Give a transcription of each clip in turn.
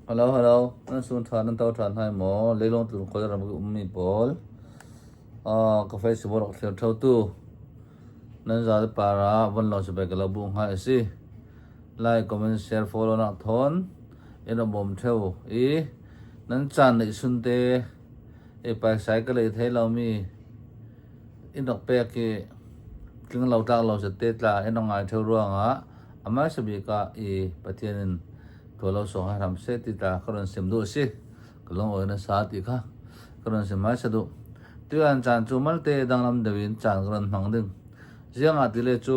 Hello, hello. Nó xuống thằng nó tao thằng hai mỏ lấy lông từ khỏi ra một cái ball. Cà phê sữa bột theo thâu tu. Nên giờ para vẫn lo sẽ phải cái bụng hai xí. Like, comment, share, follow nọ thốn. Em nó bom theo ý. Nên chăn để xuân tê. Em phải sai cái này thấy lâu mi. Em đọc bé cái kinh lâu trăng lâu sẽ tết là em nó ngài theo ruộng á. Amma sẽ bị cả ý bắt tiềnตัวเราส่งให้ทำเสร็จติดตาก็เรื่องเสียมดูสิก็ลงเอาในสาติค่ะก็เรื่องเสียมไม่สะดุตัวอันจานจูมันเตะดังลำเดวินจานก็เรื่องมังดึงเสียงอาทิเลจู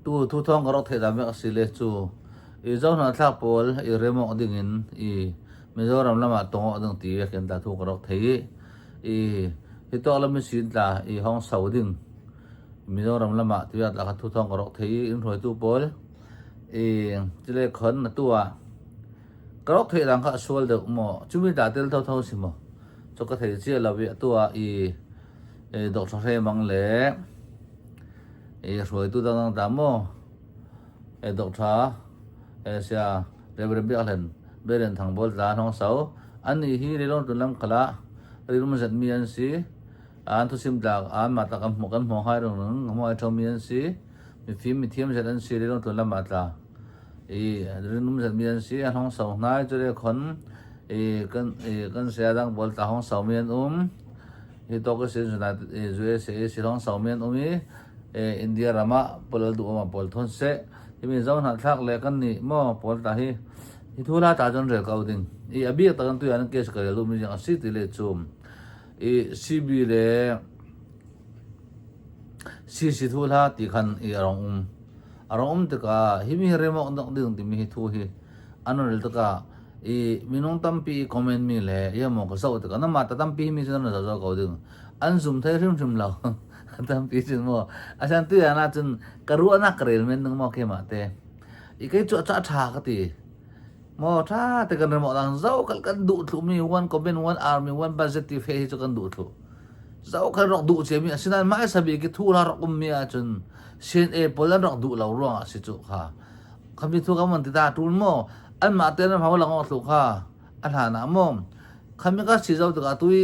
ตัวทุกท้องก็รอเทดามิกสิเลจูเจ้าหน้าที่พอลเรมอกดิ่งไม่จำรำละมาตรงอดึงตีกันตาทุกก็รอเทที่ตัวเราไม่สินตาห้องเสาดิ่งไม่จำรำละมาที่ว่าตาทุกท้องก็รอเทอินทรอยตัวพอลจะเลยคนตัวกรอกเทียรังก็สวลเด็กหมอจุดมีดาเตลเท่าสิหมอจะก็เทียเจียเราเวตัวดอกทะเลมังเล่สวยตัวต่างๆหมอดอกทะเสียเรียบเรียบอะไรเบรนทางบอลตาท้องเสาอันนี้ฮีเรื่องตัวลังกละเรื่องมันจะมีอันสิอันทุสิมดากอันมาตะกันหมกันหมอให้เรื่องนึงหมอไอ้ทอมีอันสิมีฟิล์มมีเทียมจะอันสิเรื่องตัวละมาตาเรื่องนู้นจะมีอันสิห้องเสาหน้าจะเรียกคนกันเสียดังบอลตาห้องเสาเมียนตัวก็เสียสุนัขจุดเสียห้องเสาเมียนอินเดียรามาบอลดูมาบอลทนเสที่มีเจ้าหน้าทักเล็กกันนี่มั่วบอลตาที่ทุเรศตาจนเรียกเอาดิ่งอบีตากันตัวนั้นเกสกันลูกมีอย่างสิติเลจูมซีบีเลซีทุเรศตีขันอารมณ์ตกาฮิมิเรมอกดักดิ่งที่มีทุยอันนั้นตกามินงตั้มปีคอมเมนต์มีเลยยังมองก็เศร้าตกาน้ำมาตั้มปีมีเสนอจะเขาดิ่งอันซุ่มไทยริมเราตั้มปีจนมั่วอาจารย์ตัวนั้นจนกระรู้นักเรียนมันนึงมั่วเข้ามาเตะอีกไอ้จุดจ้าชากตีมั่วท่าแต่กันเรมอกดังเจ้ากันดูถูกมีวันก็เป็นวันอาร์มีวันบัสติเฟย์จะกันดูถูกเจ้ากันรอกดูเสียมีสินั้นไม่สบายกิทุลารกุมมีอาจนเช่นพอแล้วรอกดูเราร่วงสิจุค่ะคำพิทุกมันติดตาทุนมั่วอันมาเต้นพาวหลังออกสุขาอันหาหน้ามองคำนี้ก็สิเจ้าตัวตุย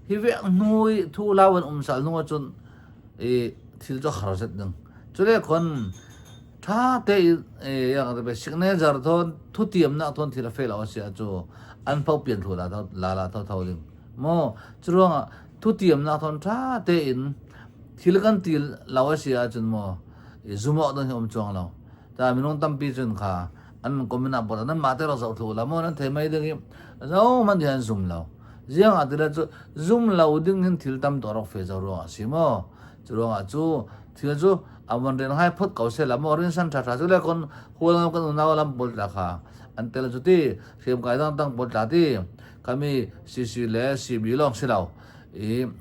ฮิเวนุยทุลาวันสาลนัวจนที่จะขารสักหนึ่งจุดแรกคนถ้าเตะอย่างไรเป็นสิ่งนี้จะทนทุติยมนักทนที่เราเฟลเอาเสียจูอันเผาเปลี่ยนถูกลาเท่าดึงโม่จุดว่าทุติยมนักทนถ้าเตะอินที่ละกันที่เราเสียจนโม่ซูมออกตรงที่อมจวงเราแต่ไม่ต้องตั้มปีจนขาอันก็ไม่นับว่านั้นมาเตะเราสักถูกแล้วโม่นั้นเทไม่ดึงเรามันที่อันซูมเราเรื่องอะไรเราซูมเราดึงเห็นที่ตั้มตัวเราเฟซเรารู้สิโม่จุดว่าจู่ที่จู่อาวันเรียนให้พูดเขาเสร็จแล้วมอเรียนสั้นช้าๆจุดแรกคนหัวเราก็ต้องนั่งลำบากราคาอันเตลจุดที่เขียนกายตั้งบทลาที่คำมีซีเล่ซีบีลองสิเรา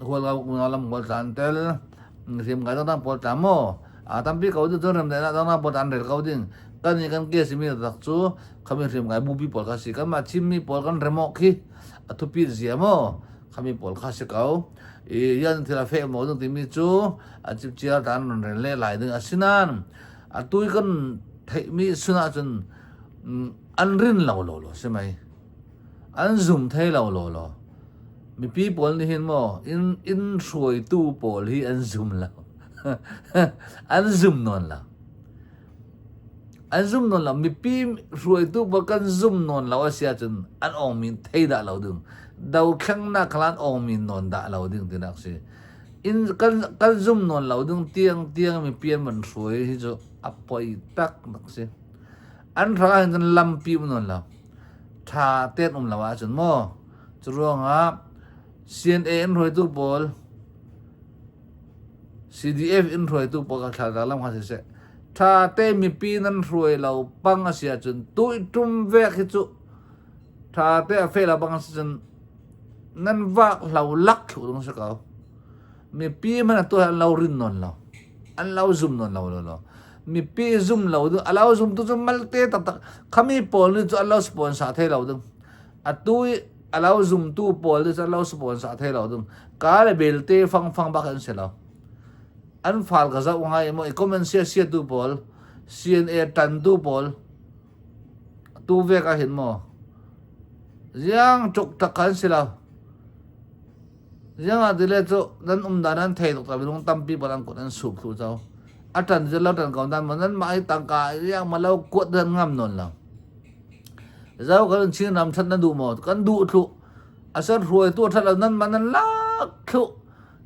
หัวเราก็นั่งลำบากอันเตลเขียนกายตั้งบทลาโมตั้งปีเขาจะเริ่มได้นะตั้งบทอันเรียนเขาดิ้งกันนี่กันเกี่ยสิมีตักจู่คำมีเขียนกายบุบีปอลคาสิกันมาชิมมีปอลกันเรมอกขี้ทุปีเสียโมคำมีปอลคาสิเขายันที่เราเฟะหมดตั้งที่มีจูจิบเจียร์ตานเรื่องเล่หลายดึงสินันตุยกันมีสุนัขจนอันรินเราใช่ไหมอันซุ่มไทยเรามีปีปอลนี่เห็นมั้ยอินสวยตู้ปอลที่อันซุ่มเราอันซุ่มนอนเรามีปีสวยตู้ปอลกันซุ่มนอนเราเสียจนอันออกมีไทยด่าเราดึงดาวข้างหน้าคลานออกมีนอนด่าเราดึงที่นักสิอินกันซุ่มนอนเราดึงเตียงมีเปลี่ยนมันสวยที่จะอัปไปตักนักสิอันทางจนลำปีมันนอนเราท่าเต้นเราว่าจนมั่วจะร้องอ่ะ CNN รวยตู้บอล CDF อินรวยตู้บอลกับชาวตะลังมาเสียท่าเต้มีปีนั้นรวยเราปังเสียจนตุ้ยทุ่มแวกที่จุท่าเต้เฟลเราปังจนนั่นว่าเราลักถูกตรงสักเขามีปีมันตัวเรารินนอนเราอันเราซุ่มนอนเรามีปีซุ่มเราดูเราซุ่มตัวซุ่มมัลเตตักขมีปอลนี่ตัวเราสปอนเซอร์ให้เราดูตุยเราซุ่มตู้ปอลนี่ตัวเราสปอนเซอร์ให้เราดูการเบลเต้ฟังบักอันเสร็จแล้วอันฟังก็จะว่าไงมั่งคอมเมนต์เสียตู้ปอล CNA ตันตู้ปอล tu về cả hiện mò giang chụp tắc khăn xí lao giang à đi lên chỗ nên đàn anh thấy được tại vì ông tâm pi bảo anh cũng anh sụp thu cháu à trần giờ lâu trần còn đàn mà nên mãi tăng cả giang mà lâu cuộn đơn ngâm nôn lao giáo cái chuyện làm thật là đủ mò cái đủ thu à sao rồi tua thật là nên mà nên lắc thu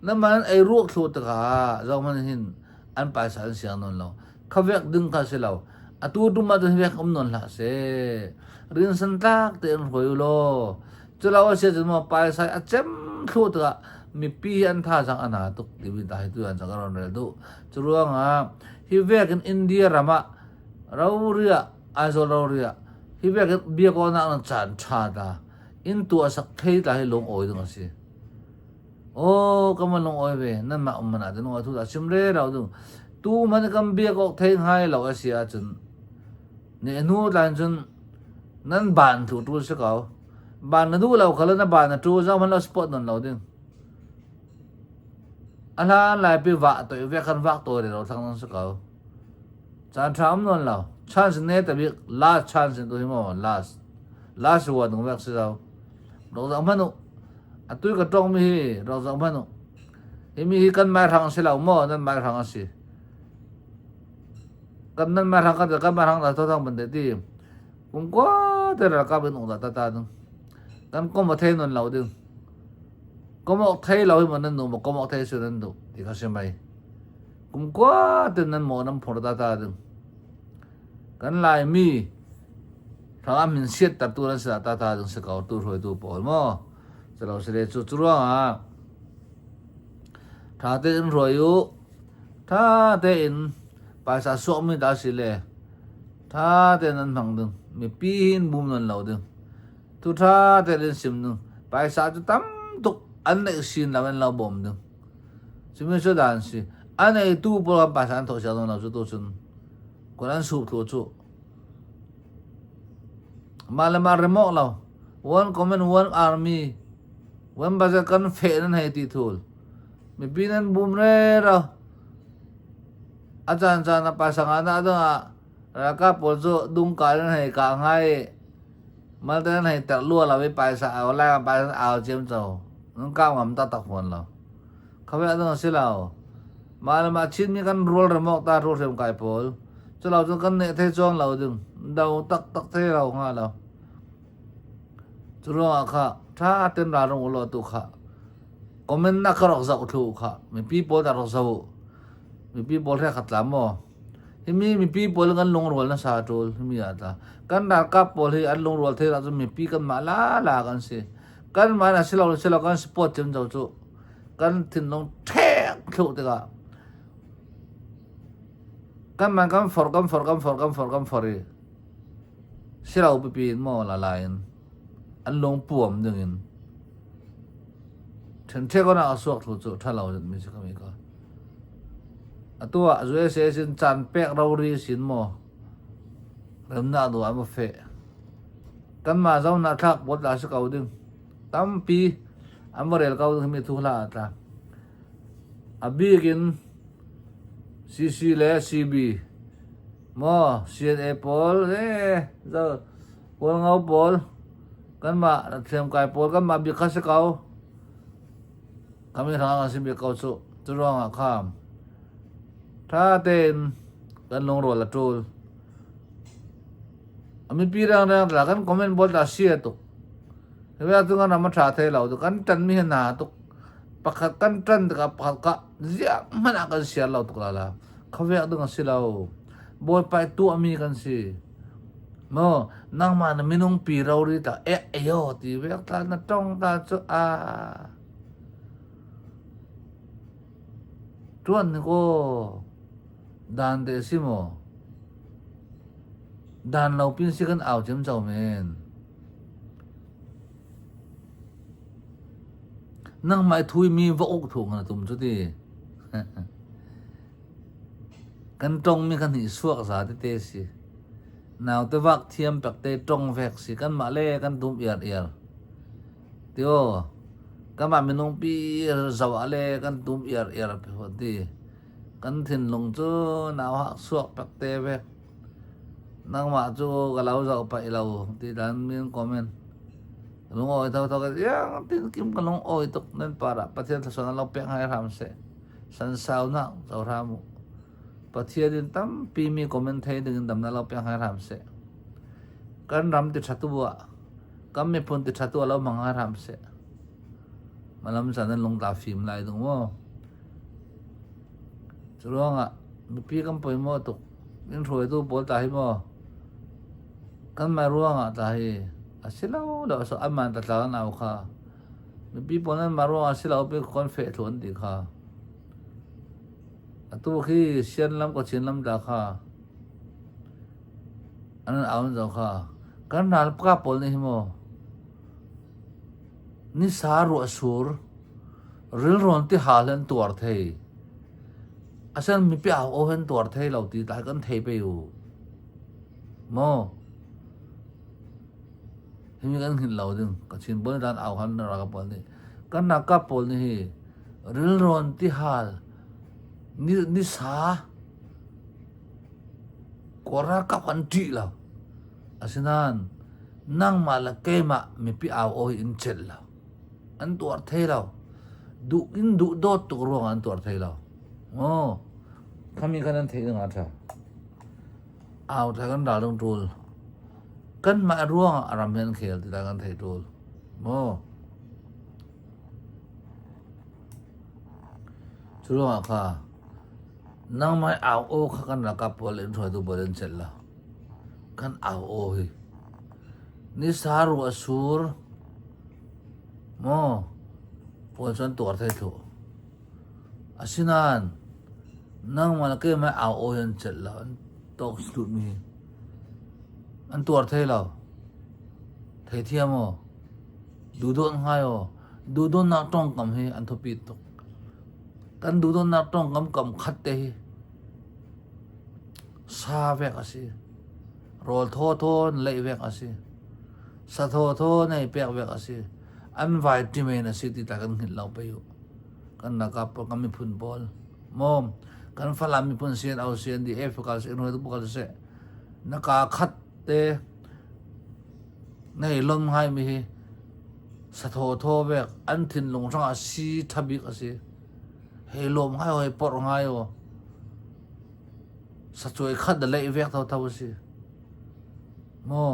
nên mà ai ruột thu tất cả giáo mà hin anh phải sản sinh nôn lao khắp việc đừng cả xí lao à tu tu mà tu việc ông nôn là sẽ riêng sinh tác tiền hồi lo cho lao sẽ chúng mà phải sai à chém thu tất cả mi pi anh tha sang anh à tục đi bên tai tu anh sang cái rồi đó cho ruang à hi việc in India rama rau ria azo rau ria hi việc bia con nang chan cha da in tu sak thei ta hi long oi dong si ô cái mà long oi về nên mà ông mình à nó nói thu đã chim re đâu dong tu mà cái bia có thei hai lâu si à chun nè nu lan chun nên bàn thủ tu sẽ có bàn nó đủ lâu khá là bàn là tu ra mà nó sport nó lâu đừng anh lại bị vạ tội việc ăn vạ tội để nó thằng nó sẽ có chán chán nó lâu chance này tại vì last chance tôi mà last one nó việc sẽ đâu rồi rằng mà nó à tôi cái trong mi rồi rằng mà nó mi cần mai thằng sẽ lâu mà nên mai thằng sẽ cần nên mai thằng cái mai thằng là thôi thằng mình để tìm cũng quá thế là các bên ông đã ta đâu cần có một thế nên lâu đừng có một thế lâu mà nên đủ có một thế sự nên đủ thì có xem mày cũng quá thế nên một năm phổ ta đừng cần lại mi thằng mình siết tập tu lên sẽ ta đừng sẽ có tu rồi tu bỏ mà sẽ lâu sẽ để chú chú à thà tên rồi yếu thà tên bài sa số mình đã xí lệ thà tên nên thằng đừng mi pin bùm nên lâu đừng tu thà tên lên sim đừng bài sa cho tắm tục anh này xin làm anh lâu bom đừng chỉ mình cho đàn xí anh này tu bữa bài sa thổi sao nó cho tôi xin còn anh sụp thua chỗ mà làm mà remote lâu one comment one army one bây giờ cần phê nên hay tí thôi mi pin nên bùm re rồi ajan na pasangan na ada raka polso dung ka na hai ka ngai mal ta hai ta lua la với paisa ao la paisa ao chem chau nung ka ngam ta tak hon la khawe adang silao mal ma chin mi kan roll remok ta roll sem kai pol cho lao cho kan ne the chong lao ding dau tak tak the lao nga lao churo kha tha ten ra rong lo tu kha comment na ka rok zau thu kha mi people ta rok zau mi people re khat lam mo mi people kan long rol na sa tol mi ata kan da ka pol hi an long rol the ra mi pi kan ma la kan se kan ma na silo kan sport chem jau chu kan thin long thek thu te ka kan man kan for ri silo pi mo la lain an long puam ding in then the ko na asok thu chu thalau mi se ka mi ka atua zue se sin chan pek rauri sin mo ramna do am fe kan ma zau na thak bot la se kau ding tampi amrel kau ding mi thula ta abigin cc le cb mo cna pol zo pol ngau pol kan ma them kai pol kan ma bi kha se kau kami thang sim bi kau chu turong a kham tha tên kan long ro la trol ami pirang na la kan comment bol da sia to heba tu kan ma tha the lau to kan tan mi na to pakhat kan tan ka pakhat ka zia mana kan sia lau to la khawe tu kan sia lau bol pai tu ami kan si mo nang ma na minung pi rau ri ta ayo ti vek ta na tong ta chu a tuan ko dan de simo dan lau pin si kan ao chem chau men nang mai thui mi vo ok thung na tum chu ti kan tong mi kan hi suak za te si nào te vak thiam pak te tong vek si kan ma le kan tum yar tio kan ma minung pi zawa le kan tum yar pe hoti kan thin long chu nào hak suak pak te vek nang ma chu galau zo pa ilau ti dan min comment lung oi tho tho ya tin kim ka lung oi tok nen para pathian sa sona lo pek hai ram se san sao na zo ramu pathian din tam pi mi comment thei din dam na lo pek hai ram se kan ram ti thatu wa kam me pun ti thatu lo mang hai ram se malam sana lung ta phim lai dung mo churonga mi pi kam poi mo tok in roi tu bol ta hi mo kan ma ruanga ta hi asilau lo so aman ta tla na kha mi pi ponan ma ruanga asilau pe kon fe thon ti kha atu khi sian lam ko chin lam da kha an aun zo kha kan nal pra pol ni mo ni saru asur ril ron ti halen tuar thei asan mi pi au hen tuar thei lo ti ta kan thei pe u mo himi kan hin lo ding ka chin bon dan au han ra ka pol ni kan na ka pol ni hi ril ron ti hal ni sa kora ka pan ti la asinan nang mala ke ma mi pi au o in chel la an tuar thei lo du in du dot tu ro an tuar thei lo o kami kan thei nga tha au tha kan da long tul kan ma ruang aram hen khel ti da kan thei tul mo churuang kha nang mai au o kha kan la ka pol in thoi tu bolen chel la kan au o hi ni saru asur mo pol chan tuar thei thu asinan nang mala ke mai au o hen chel la tok slut mi an tuar thei lo thei thiam o du don ngai o du don na tong kam hi an thopi tok kan du don na tong kam khat te hi sa vek asi rol tho tho lei vek asi sa tho tho nei pek vek asi an vai ti me na si ti ta kan hit lau pe yu kan na ka po kami phun bol mom kan fala mi pun sian au sian di f kal se no tu kal se na ka khat te nei lom hai mi hi sa tho tho vek an thin long sang asi thabik asi he lom hai oi por ngai o sa choi khat da lei vek tho tho si mo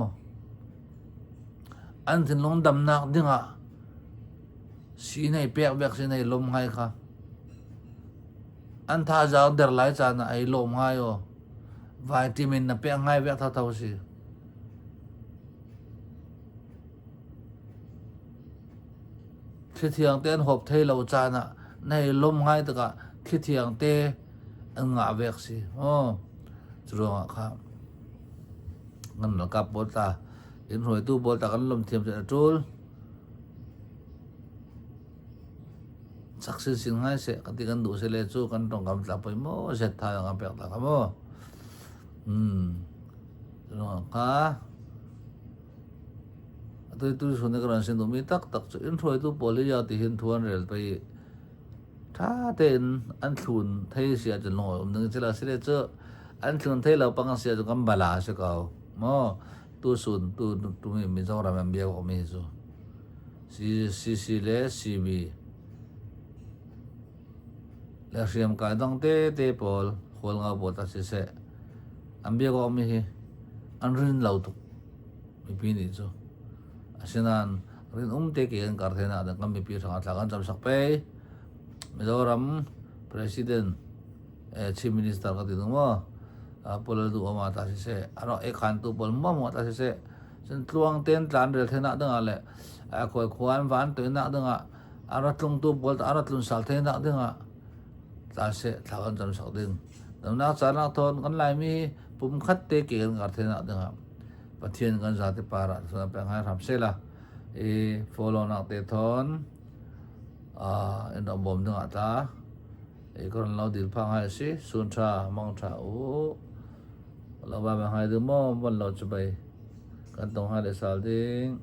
an thin long dam nak dinga si nei pek vek si nei lom hai kha an tha jaw der lai cha na ai lom ngai o vitamin na pek ngai vek tho tho si khi thiang ten hộp thei lo cha na nei lom ngai ta ka khi thiang te nga vek si o churonga kha ngan la kap bol ta in roi tu bol ta kan lom thiam cha tul saksin sin ngai se kati kan du se le chu kan tong kam tla poi mo se tha nga pek ta ka mo churonga kha tôi xuống cái lần sinh tụi mình tắc tắc in thôi tôi bỏ lý do thì hiện thuần rồi phải thà tên anh thuần thấy xia chân lồi đừng chỉ là xia chứ anh thuần thấy là bằng xia cho cầm bala sẽ cầu mà tôi xuống tôi mình cho ra mình biết của mình rồi si lệ si bi là xem cái đăng tê bỏ hol ngao bỏ ta sẽ anh biết của mình anh rin lâu tục mình biết đi chứ asinan rin te ki kan karthena dan kami pi sang atlakan jam sakpe Mizoram president chief minister ka tinung mo polal du ama ta se ano ekhan tu pol mo ta se sen tluang ten tlan rel thena dang ale khoi khwan van to na dang ara tlung tu pol ta ara tlun sal thena dang ta se thakan jam sak ding dam na cha na thon kan lai mi pum khat te ki kan karthena dang pathian kan zate para so pa ngai ram se la follow nak te thon en dom bom dang ata kon lo dil phang hai si sun tha mong tha u lo ba hai du mo bon lo chu bai kan tong ha de sal ding